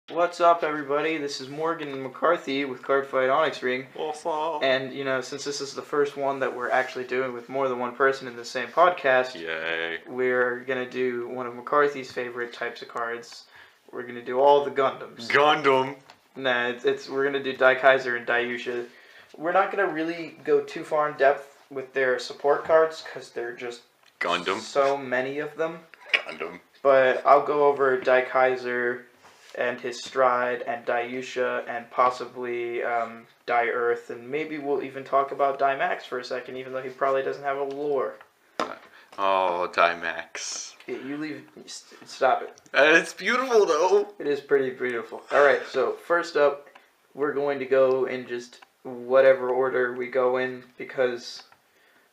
What's up, everybody? This is Morgan McCarthy with Cardfight Onyx Ring. What's up? And, since this is the first one that we're actually doing with more than one person in the same podcast, Yay. we're going to do one of McCarthy's favorite types of cards. We're going to do all the Gundams. Gundam. Nah, we're going to do Daikaiser and Daiyusha. We're not going to really go too far in depth with their support cards, because there are just Gundam. so many of them. Gundam. But I'll go over Daikaiser and his stride, and Daiyusha, and possibly Dai-Earth, and maybe we'll even talk about Daimax for a second, even though he probably doesn't have a lore. Oh, Daimax. You leave. Stop it. It's beautiful, though. It is pretty beautiful. Alright, so first up, we're going to go in just whatever order we go in, because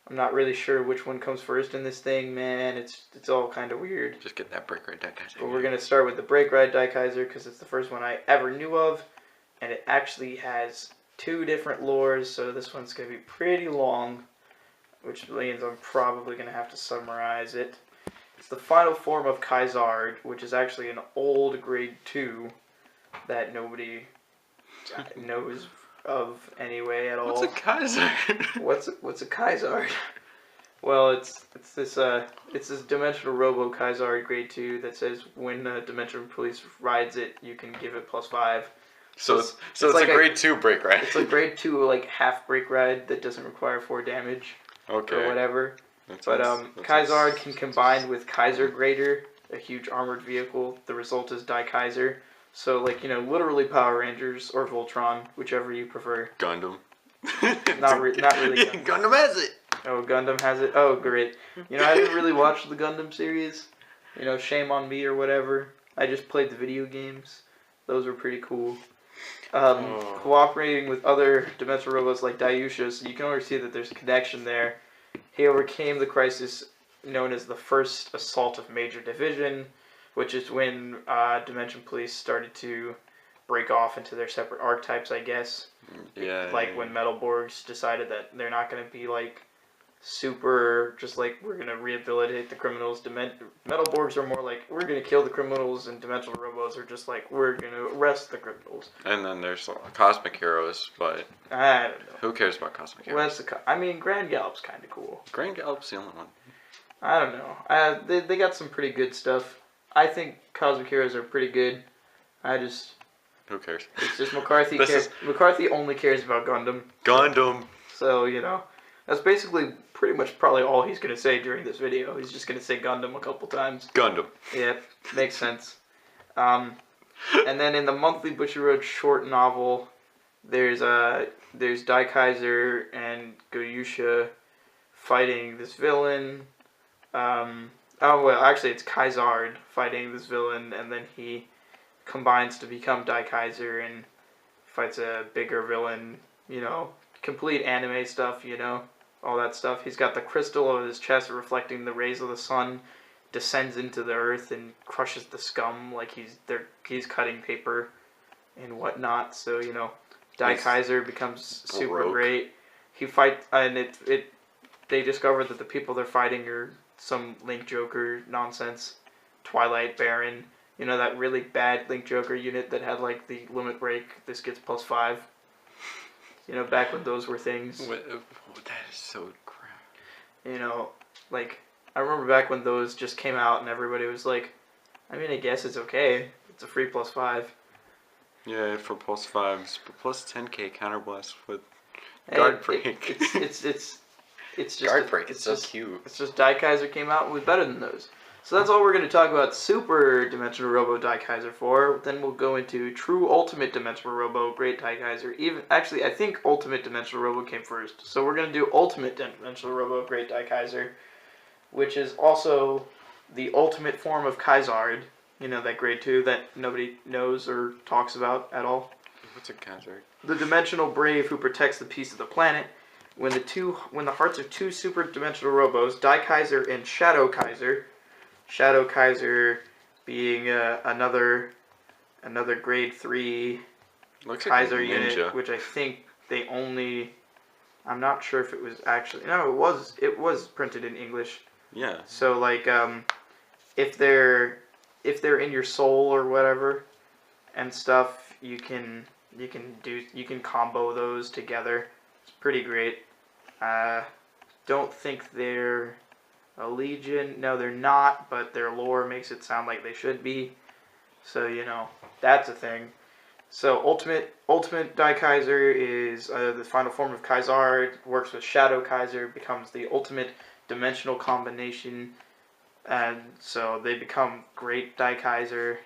I'm not really sure which one comes first in this thing, man. It's all kind of weird. Just get that break right, Daikaiser. But we're going to start with the Break Ride Daikaiser because it's the first one I ever knew of. And it actually has 2 different lores, so this one's going to be pretty long. Which means I'm probably going to have to summarize it. It's the final form of Kaizard, which is actually an old grade 2 that nobody knows of anyway at all. What's a Kaiser? What's a Kaizard? Well, it's this dimensional Robo Kaizard grade 2 that says when Dimensional Police rides it, you can give it +5. So it's like a grade 2 break ride. It's a grade 2 like half break ride that doesn't require 4 damage. Okay. Or whatever. But Kaizard can combine with Kaiser Grader, a huge armored vehicle. The result is Daikaiser. So, literally Power Rangers or Voltron, whichever you prefer. Gundam. Not really Gundam. Gundam has it. Oh, Gundam has it? Oh, great. I didn't really watch the Gundam series. Shame on me or whatever. I just played the video games. Those were pretty cool. Cooperating with other dimensional robots like Daiyusha, so you can already see that there's a connection there. He overcame the crisis known as the First Assault of Major Division, which is when Dimension Police started to break off into their separate archetypes, I guess. Yeah. When Metalborgs decided that they're not going to be, super, just we're going to rehabilitate the criminals. Metalborgs are more we're going to kill the criminals, and Dimensional Robos are just we're going to arrest the criminals. And then there's Cosmic Heroes, but I don't know. Who cares about Cosmic Heroes? Grand Gallop's kind of cool. Grand Gallop's the only one. I don't know. They got some pretty good stuff. I think Cosmic Heroes are pretty good. Who cares? It's just McCarthy cares. McCarthy only cares about Gundam. Gundam. So, that's basically pretty much probably all he's going to say during this video. He's just going to say Gundam a couple times. Gundam. Yeah, makes sense. And then in the monthly Bushiroad short novel, there's Daikaiser and Goyusha fighting this villain. Actually it's Kaizard fighting this villain, and then he combines to become Daikaiser and fights a bigger villain, complete anime stuff, all that stuff. He's got the crystal of his chest reflecting the rays of the sun, descends into the earth and crushes the scum like he's cutting paper and whatnot. So, Daikaiser becomes super great. He fights, and they discover that the people they're fighting are some Link Joker nonsense. Twilight Baron. That really bad Link Joker unit that had the limit break. This gets +5. Back when those were things. That is so crap. I remember back when those just came out and everybody was I guess it's okay. It's a free +5. Yeah, for +5s, but +10k counterblast with guard break. It's just guard break. It's so just, cute. It's just Daikaiser came out with better than those. So that's all we're going to talk about Super Dimensional Robo Daikaiser for. Then we'll go into True Ultimate Dimensional Robo Great Daikaiser. Actually, I think Ultimate Dimensional Robo came first. So we're going to do Ultimate Dimensional Robo Great Daikaiser, which is also the ultimate form of Kaizard. That grade 2 that nobody knows or talks about at all. What's a Kaizard? The dimensional brave who protects the peace of the planet. When the hearts of 2 super dimensional robos, Daikaiser and Shadow Kaiser being another grade 3 Kaiser unit, which I think they only. I'm not sure if it was actually. No, it was printed in English. Yeah. So if they're in your soul or whatever, and stuff, you can combo those together. It's pretty great. Don't think they're a Legion. No, they're not, but their lore makes it sound like they should be. So, that's a thing. So, Ultimate Daikaiser is the final form of Kaisar. Works with Shadow Kaiser, becomes the ultimate dimensional combination. And so they become Great Daikaiser.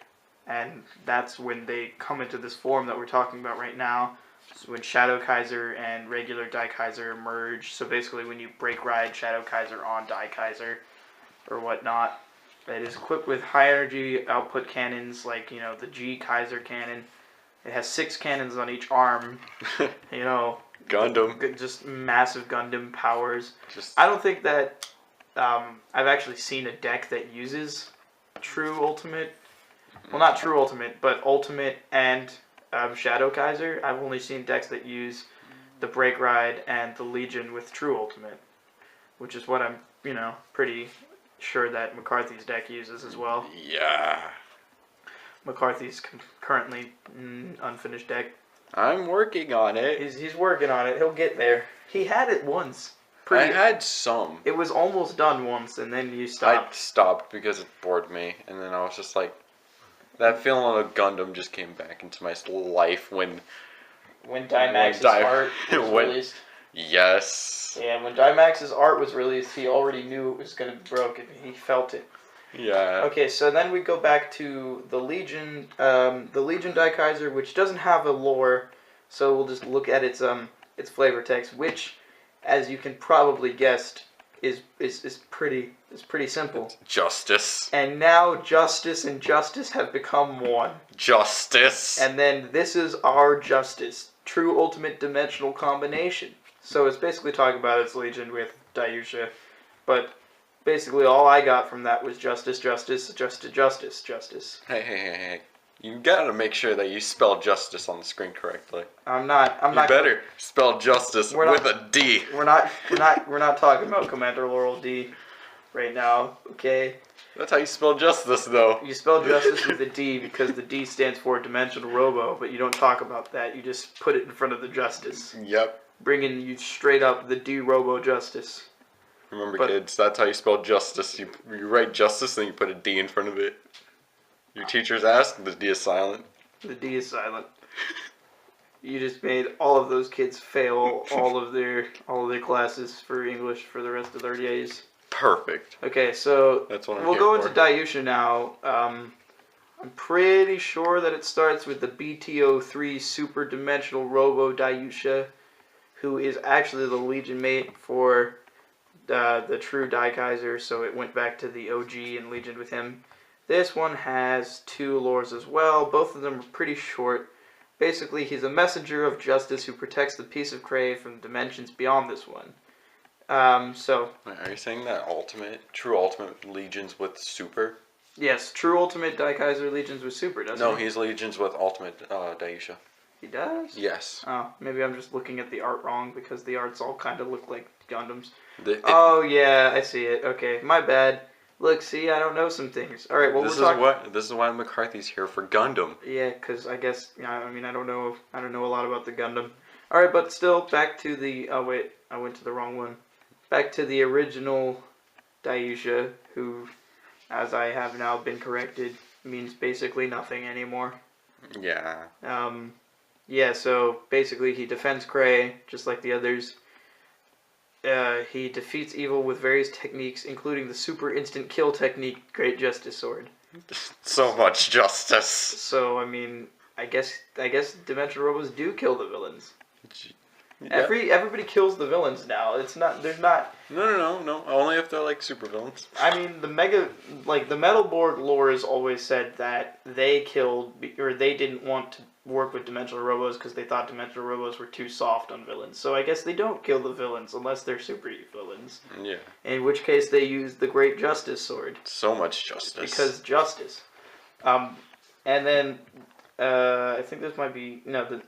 And that's when they come into this form that we're talking about right now. So when Shadow Kaiser and regular Daikaiser merge. So basically when you break ride Shadow Kaiser on Daikaiser or whatnot. It is equipped with high energy output cannons like, the G Kaiser cannon. It has 6 cannons on each arm. Gundam. Just massive Gundam powers. I don't think that I've actually seen a deck that uses true Ultimate. Well, not true Ultimate, but Ultimate and Shadow Kaiser. I've only seen decks that use the Break Ride and the Legion with true Ultimate, which is what I'm, pretty sure that McCarthy's deck uses as well. Yeah. McCarthy's currently unfinished deck. I'm working on it. He's working on it. He'll get there. He had it once. I had some. It was almost done once, and then you stopped. I stopped because it bored me, and then I was just like, that feeling of Gundam just came back into my life when Daimax's art was released. Yes. Yeah, when Daimax's art was released, he already knew it was going to be broken. He felt it. Yeah. Okay, so then we go back to the Legion Daikaiser, which doesn't have a lore, so we'll just look at its flavor text, which, as you can probably guess, is pretty simple. Justice. And now Justice and Justice have become one. Justice. And then this is our Justice, true ultimate dimensional combination. So it's basically talking about its Legion with Dayusha, but basically all I got from that was Justice, Justice, Justice, Justice, Justice. Hey. You gotta make sure that you spell justice on the screen correctly. I'm not. You better spell justice with a D. We're not talking about Commander Laurel D right now, okay? That's how you spell justice, though. You spell justice with a D because the D stands for Dimensional Robo, but you don't talk about that. You just put it in front of the Justice. Yep. Bringing you straight up the D Robo Justice. Remember, kids, that's how you spell justice. You write justice, then you put a D in front of it. Your teachers ask, the D is silent. The D is silent. You just made all of those kids fail all of their classes for English for the rest of their days. Perfect. Okay, so that's what we'll go into Dayusha now. I'm pretty sure that it starts with the BTO3 Super Dimensional Robo Dayusha, who is actually the Legion mate for the true Daikaiser, so it went back to the OG and Legion with him. This one has 2 lores as well. Both of them are pretty short. Basically, he's a messenger of justice who protects the piece of Cray from dimensions beyond this one. Wait, are you saying that true ultimate legions with super? Yes, true ultimate Daikaiser legions with super, doesn't he? No, he's legions with ultimate Dayusha. He does? Yes. Oh, maybe I'm just looking at the art wrong because the arts all kind of look like Gundams. Oh, yeah, I see it. Okay, my bad. Look, see, I don't know some things. All right, well, This is why McCarthy's here for Gundam. Yeah, because I guess I don't know a lot about the Gundam. All right, but still, back to the. Oh wait, I went to the wrong one. Back to the original Dayusha, who, as I have now been corrected, means basically nothing anymore. Yeah. Yeah. So basically, he defends Cray just like the others. He defeats evil with various techniques, including the super instant kill technique, Great Justice Sword. So much justice. So I mean, I guess Dimensional Robos do kill the villains. Yeah. Everybody kills the villains now. There's not. No. Only if they're like super villains. I mean, the Metalborg lore has always said that they didn't want to work with Dimensional Robos because they thought Dimensional Robos were too soft on villains. So I guess they don't kill the villains unless they're super villains. Yeah. In which case they use the Great Justice Sword. So much justice. Because justice. And then I think this might be the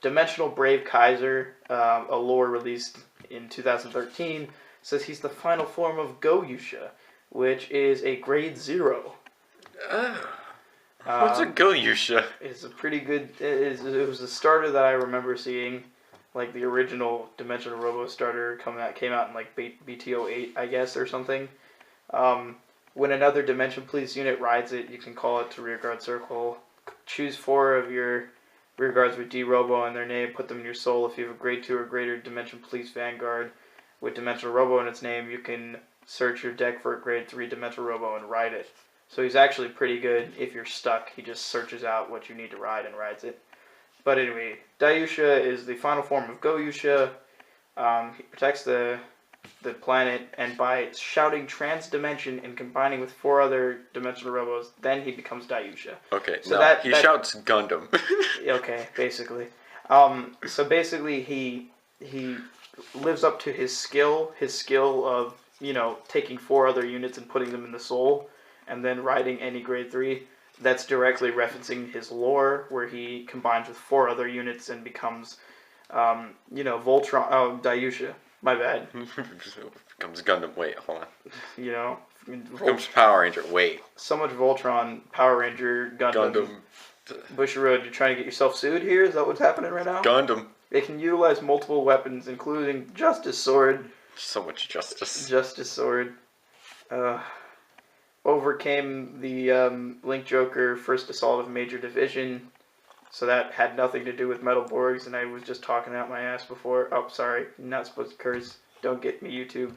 Dimensional Brave Kaiser, a lore released in 2013, says he's the final form of Goyusha, which is a grade 0. What's a Goyusha? It's a pretty good. It was a starter that I remember seeing, like the original Dimensional Robo starter came out in like BT08, I guess, or something. When another Dimension Police unit rides it, you can call it to rearguard circle. Choose 4 of your rearguards with D-Robo in their name, put them in your soul. If you have a grade 2 or greater Dimension Police Vanguard with Dimensional Robo in its name, you can search your deck for a grade 3 Dimensional Robo and ride it. So he's actually pretty good if you're stuck. He just searches out what you need to ride and rides it. But anyway, Dayusha is the final form of Goyusha. He protects the planet, and by shouting Trans-Dimension and combining with 4 other Dimensional Robos, then he becomes Dayusha. Okay, so no, he shouts Gundam. Okay, basically. So basically he lives up to his skill of, taking 4 other units and putting them in the soul, and then riding any grade 3. That's directly referencing his lore, where he combines with 4 other units and becomes, Voltron. Oh, Dayusha. My bad. Becomes Gundam. Wait, hold on. Becomes Power Ranger. Wait. So much Voltron, Power Ranger, Gundam. Bushiroad, you're trying to get yourself sued here? Is that what's happening right now? Gundam. It can utilize multiple weapons, including Justice Sword. So much justice. Justice Sword. Overcame the Link Joker first assault of Major Division. So that had nothing to do with Metal Borgs, and I was just talking out my ass before. Oh, sorry. I'm not supposed to curse. Don't get me, YouTube.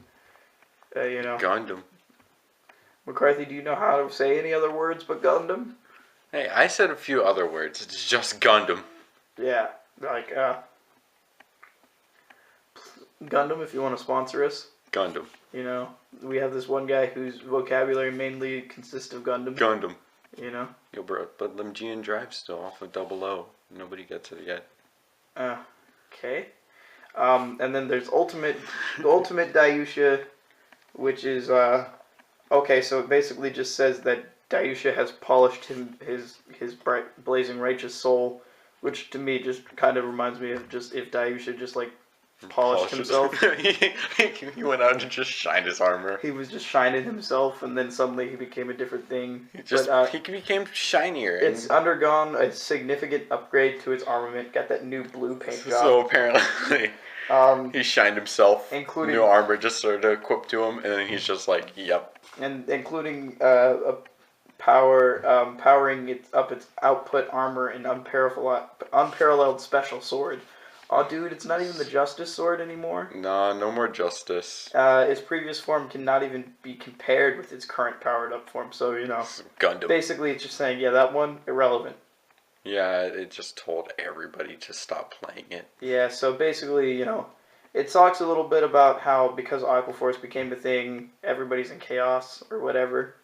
Gundam. McCarthy, do you know how to say any other words but Gundam? Hey, I said a few other words. It's just Gundam. Yeah, like, Gundam, if you want to sponsor us. Gundam. We have this one guy whose vocabulary mainly consists of Gundam. Gundam. Yo, bro, but Lemgean Drive's still off of 00. Nobody gets it yet. Okay. And then there's Ultimate Dayusha, which is, okay, so it basically just says that Dayusha has polished his bright, blazing righteous soul, which to me just kind of reminds me of just if Dayusha just like polished himself. He went out and just shined his armor. He was just shining himself, and then suddenly he became a different thing. He became shinier. It's undergone a significant upgrade to its armament. Got that new blue paint job. So apparently, he shined himself. Including new armor just started to equip to him, and then he's just like, yep. And including powering its output armor and unparalleled special sword. Oh, dude, it's not even the Justice Sword anymore. Nah, no more Justice. Its previous form cannot even be compared with its current powered-up form, so, Gundam. Basically, it's just saying, yeah, that one, irrelevant. Yeah, it just told everybody to stop playing it. Yeah, so basically, it talks a little bit about how, because Aquaforce became a thing, everybody's in chaos, or whatever.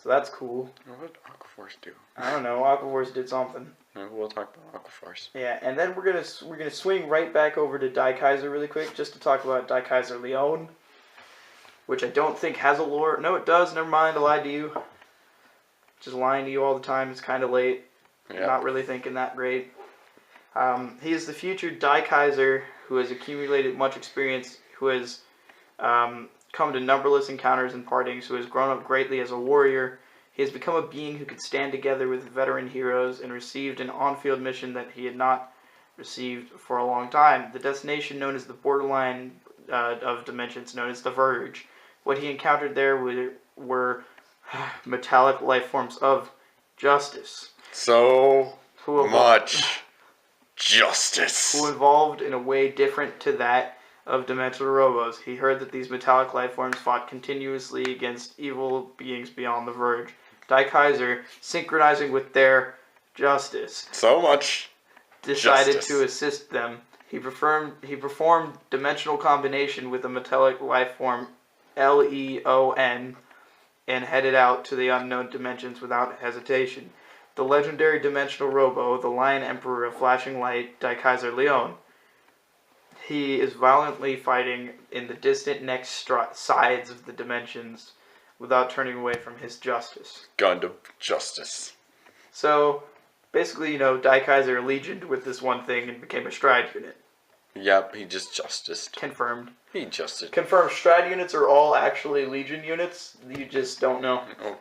So that's cool. What did Aquaforce do? I don't know, Aquaforce did something. We'll talk about Aquaforce. Yeah, and then we're gonna swing right back over to Daikaiser really quick, just to talk about Daikaiser Leon, which I don't think has a lore. No, it does. Never mind. I lied to you. Just lying to you all the time. It's kind of late. Yeah. Not really thinking that great. He is the future Daikaiser who has accumulated much experience, who has come to numberless encounters and partings, who has grown up greatly as a warrior. He has become a being who could stand together with veteran heroes and received an on-field mission that he had not received for a long time. The destination known as the borderline of dimensions, known as the Verge. What he encountered there were metallic life forms of justice. So much justice. Who evolved in a way different to that of Dimensional Robos. He heard that these metallic life forms fought continuously against evil beings beyond the Verge. Daikaiser, synchronizing with their justice, so much decided justice. To assist them. He performed dimensional combination with a metallic life form Leon and headed out to the unknown dimensions without hesitation. The legendary Dimensional Robo, the Lion Emperor of Flashing Light, Daikaiser Leon. He is violently fighting in the distant next sides of the dimensions without turning away from his justice. Gundam justice. So, basically, Daikaiser legioned with this one thing and became a stride unit. Yep, he just justiced. Confirmed. He justed. Confirmed. Stride units are all actually legion units. You just don't know. Oh.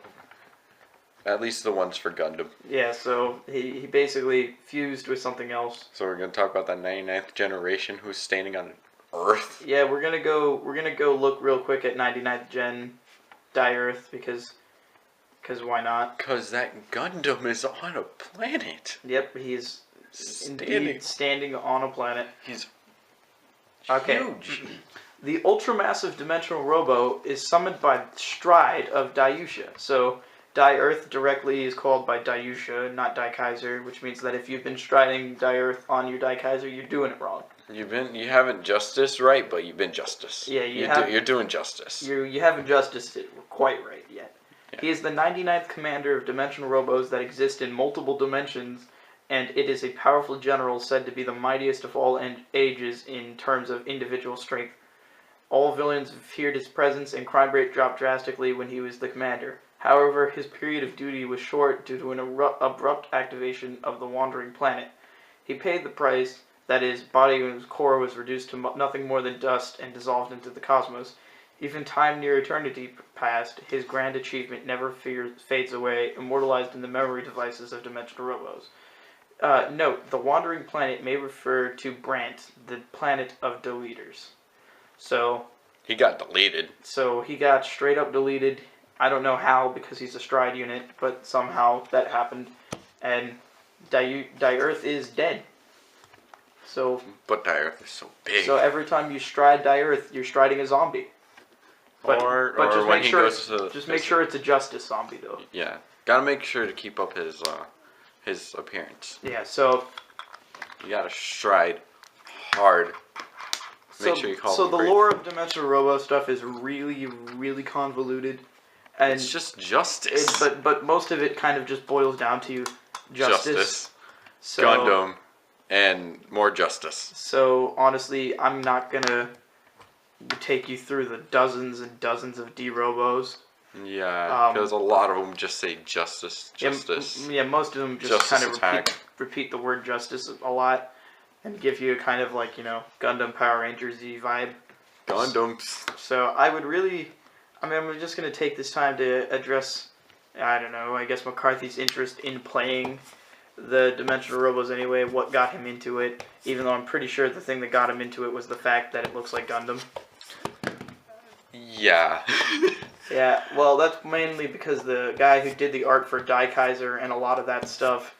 At least the ones for Gundam. Yeah, so he basically fused with something else. So we're gonna talk about that 99th generation who's standing on Earth. Yeah, we're gonna go look real quick at 99th Gen Die Earth because why not? Cause that Gundam is on a planet. Yep, he's indeed standing on a planet. He's huge. The ultramassive dimensional robo is summoned by Stride of Daiusha. So Die Earth directly is called by Daiusha, not Dai Kaiser, which means that if you've been striding Die Earth on your Dai Kaiser, you're doing it wrong. You haven't justice right, but you've been justice. Yeah, you're doing justice. You haven't justiced it quite right yet. Yeah. He is the 99th commander of dimensional robos that exist in multiple dimensions, and it is a powerful general said to be the mightiest of all ages in terms of individual strength. All villains feared his presence, and crime rate dropped drastically when he was the commander. However, his period of duty was short due to an abrupt activation of the wandering planet. He paid the price, that his body and his core was reduced to nothing more than dust and dissolved into the cosmos. Even time near eternity passed, his grand achievement never fades away, immortalized in the memory devices of dimensional robos. Note, the wandering planet may refer to Brant, the planet of deleters. So he got deleted. So he got straight up deleted. I don't know how, because he's a Stride unit, but somehow that happened, and Die Earth is dead. So, but Die Earth is so big. So every time you stride Die Earth, you're striding a zombie. But just make sure make sure it's a Justice zombie though. Yeah, gotta make sure to keep up his appearance. Yeah, so you gotta stride hard. Make sure you call so the lore of Dimensional Robo stuff is really, really convoluted, and it's just justice. But most of it kind of just boils down to justice. So, Gundam, and more justice. So honestly, I'm not gonna take you through the dozens and dozens of D-Robos. Yeah, because a lot of them just say justice. Yeah, most of them just kind of repeat the word justice a lot. And give you a kind of like, Gundam Power Rangers-y vibe. Gundams. So I would really, I'm just going to take this time to address, I don't know, I guess McCarthy's interest in playing the Dimensional Robos anyway, what got him into it, even though I'm pretty sure the thing that got him into it was the fact that it looks like Gundam. Yeah. Yeah, well, that's mainly because the guy who did the art for Dai Kaiser and a lot of that stuff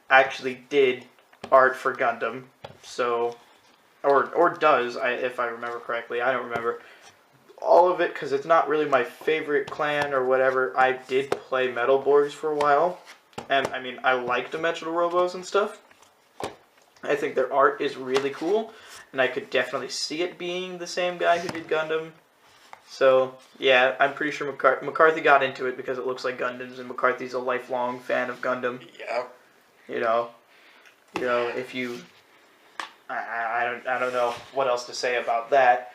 actually did art for Gundam, so, or does, if I remember correctly. I don't remember all of it because it's not really my favorite clan or whatever. I did play Metal Borgs for a while, and I mean, I like Dimensional Robos and stuff. I think their art is really cool, and I could definitely see it being the same guy who did Gundam. So, yeah, I'm pretty sure McCarthy got into it because it looks like Gundams, and McCarthy's a lifelong fan of Gundam. Yeah. If you, I don't know what else to say about that.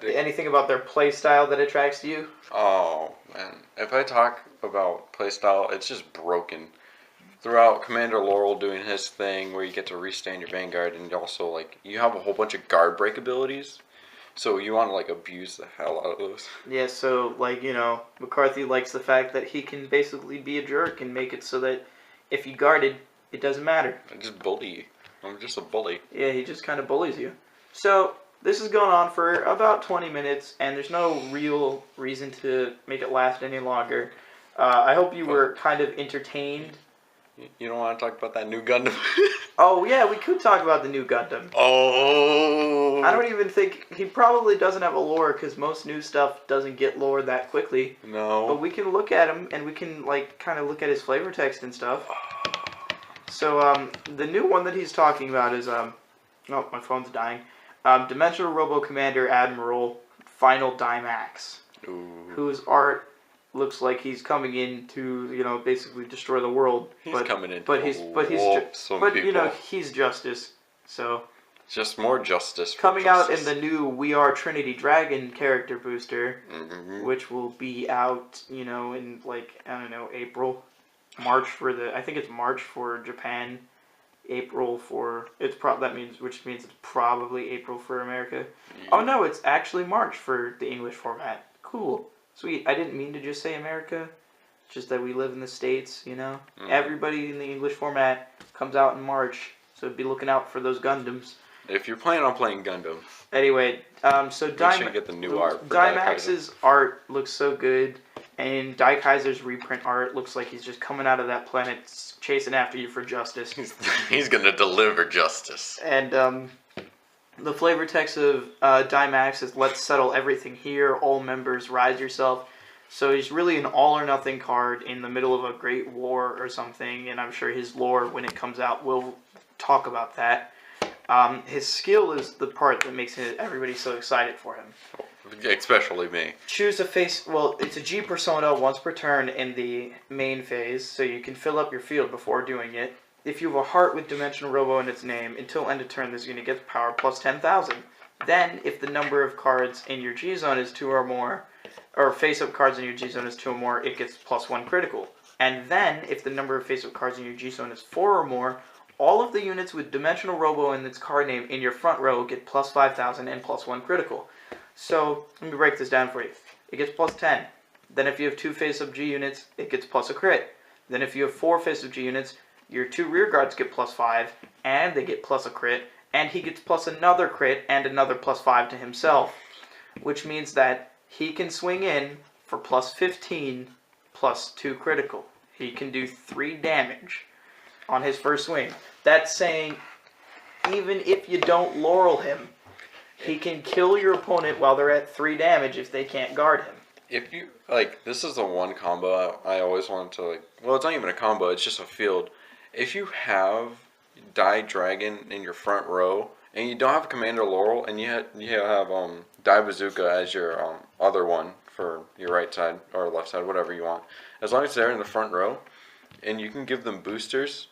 Anything about their play style that attracts you? Oh man, if I talk about play style, it's just broken. Throughout Commander Laurel doing his thing, where you get to restand your Vanguard, and also you have a whole bunch of guard break abilities. So you want to abuse the hell out of those. Yeah, so McCarthy likes the fact that he can basically be a jerk and make it so that if you guarded, it doesn't matter. I just bully you. I'm just a bully. Yeah, he just kind of bullies you. So this is going on for about 20 minutes, and there's no real reason to make it last any longer. I hope you were kind of entertained. You don't want to talk about that new Gundam? Oh, yeah, we could talk about the new Gundam. Oh! I don't even think... He probably doesn't have a lore, because most new stuff doesn't get lore that quickly. No. But we can look at him, and we can, kind of look at his flavor text and stuff. So, the new one that he's talking about is, oh, my phone's dying. Dimensional Robo Commander Admiral Final Dimax. Ooh. Whose art looks like he's coming in to, basically destroy the world. He's coming in he's Justice, so... Just more justice. Coming out in the new We Are Trinity Dragon character booster, which will be out, in, April. March for I think it's March for Japan, April for, which means it's probably April for America. Yeah. Oh no, it's actually March for the English format. Cool. Sweet. I didn't mean to just say America. Just that we live in the States, you know. Mm. Everybody in the English format comes out in March, so be looking out for those Gundams. If you're planning on playing Gundam, Anyway, so make sure you get the new art for Daimax's art looks so good, and Daikaiser's reprint art looks like he's just coming out of that planet chasing after you for justice. He's gonna deliver justice. And the flavor text of Daimax is "Let's settle everything here. All members, rise yourself." So he's really an all or nothing card in the middle of a great war or something, and I'm sure his lore, when it comes out, will talk about that. His skill is the part that makes everybody so excited for him. Especially me. Choose a face. Well, it's a G persona once per turn in the main phase, so you can fill up your field before doing it. If you have a heart with Dimensional Robo in its name, until end of turn, this unit gets power plus 10,000. Then, if the number of cards in your G zone is 2 or more, or face-up cards in your G zone is 2 or more, it gets plus 1 critical. And then, if the number of face-up cards in your G zone is 4 or more, all of the units with Dimensional Robo in its card name in your front row get plus 5,000 and plus 1 critical. So, let me break this down for you. It gets plus 10. Then if you have 2 face-up G units, it gets plus a crit. Then if you have 4 face-up G units, your 2 rear guards get plus 5, and they get plus a crit, and he gets plus another crit and another plus 5 to himself. Which means that he can swing in for plus 15 plus 2 critical. He can do 3 damage on his first swing. That's saying, even if you don't Laurel him, he can kill your opponent while they're at 3 damage if they can't guard him. If you, like, this is the one combo I always wanted to, like, well, it's not even a combo, it's just a field. If you have Die Dragon in your front row, and you don't have Commander Laurel, and you have Die Bazooka as your other one for your right side, or left side, whatever you want, as long as they're in the front row, and you can give them boosters,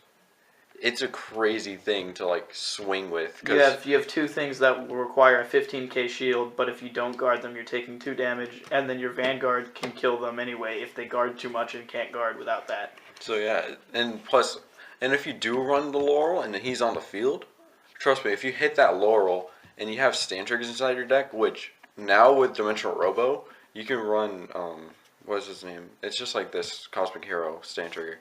it's a crazy thing to, like, swing with. You have 2 things that will require a 15k shield, but if you don't guard them, you're taking 2 damage, and then your Vanguard can kill them anyway if they guard too much and can't guard without that. So yeah, and plus, and if you do run the Laurel and he's on the field, trust me, if you hit that Laurel and you have stand triggers inside your deck, which now with Dimensional Robo, you can run, what is his name? It's just like this Cosmic Hero stand trigger.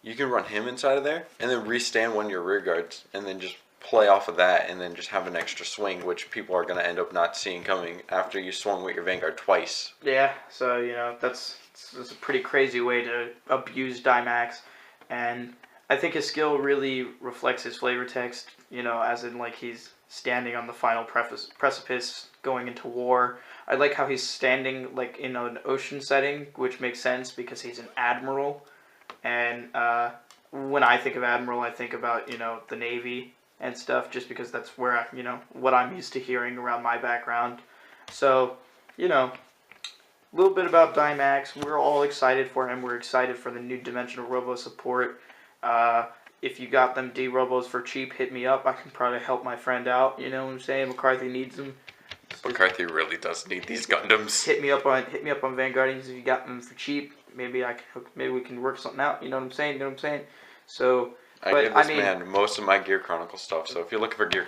You can run him inside of there, and then restand one of your rear guards, and then just play off of that, and then just have an extra swing, which people are going to end up not seeing coming after you swung with your Vanguard twice. Yeah, so, you know, that's a pretty crazy way to abuse Daimax, and I think his skill really reflects his flavor text, you know, as in, like, he's standing on the final precipice going into war. I like how he's standing, like, in an ocean setting, which makes sense because he's an admiral. And when I think of admiral, I think about, you know, the Navy and stuff, just because that's where, you know, what I'm used to hearing around my background. So, you know, a little bit about Daimax. We're all excited for him. We're excited for the new Dimensional Robo support. If you got them D-Robos for cheap, hit me up. I can probably help my friend out. You know what I'm saying? McCarthy needs them. McCarthy really does need these Gundams. Hit me up on Vanguardians if you got them for cheap. Maybe we can work something out. You know what I'm saying? So I give this man most of my Gear Chronicle stuff. So if you're looking for Gear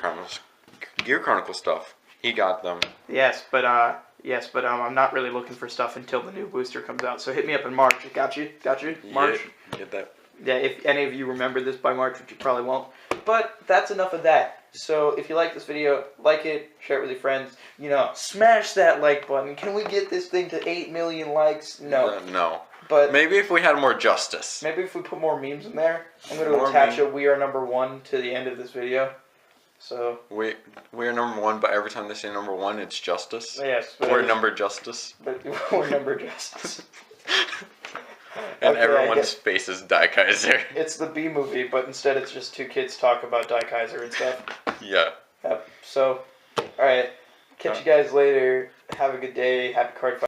Chronicle stuff, he got them. Yes, but I'm not really looking for stuff until the new booster comes out. So hit me up in March. Got you. March. Yeah, get that. Yeah, if any of you remember this by March, which you probably won't. But that's enough of that. So if you like this video, like it, share it with your friends. You know, smash that like button. Can we get this thing to 8 million likes? No. No. But maybe if we had more justice. Maybe if we put more memes in there. I'm going to attach a "We Are Number One" to the end of this video. So we are number 1, but every time they say number 1, it's justice. Yes. We're number justice. But we're number justice. And okay, everyone's face is Daikaiser. It's the B movie, but instead it's just 2 kids talk about Daikaiser and stuff. Yeah. Yep. So, alright. Catch you guys later. Have a good day. Happy Cardfight.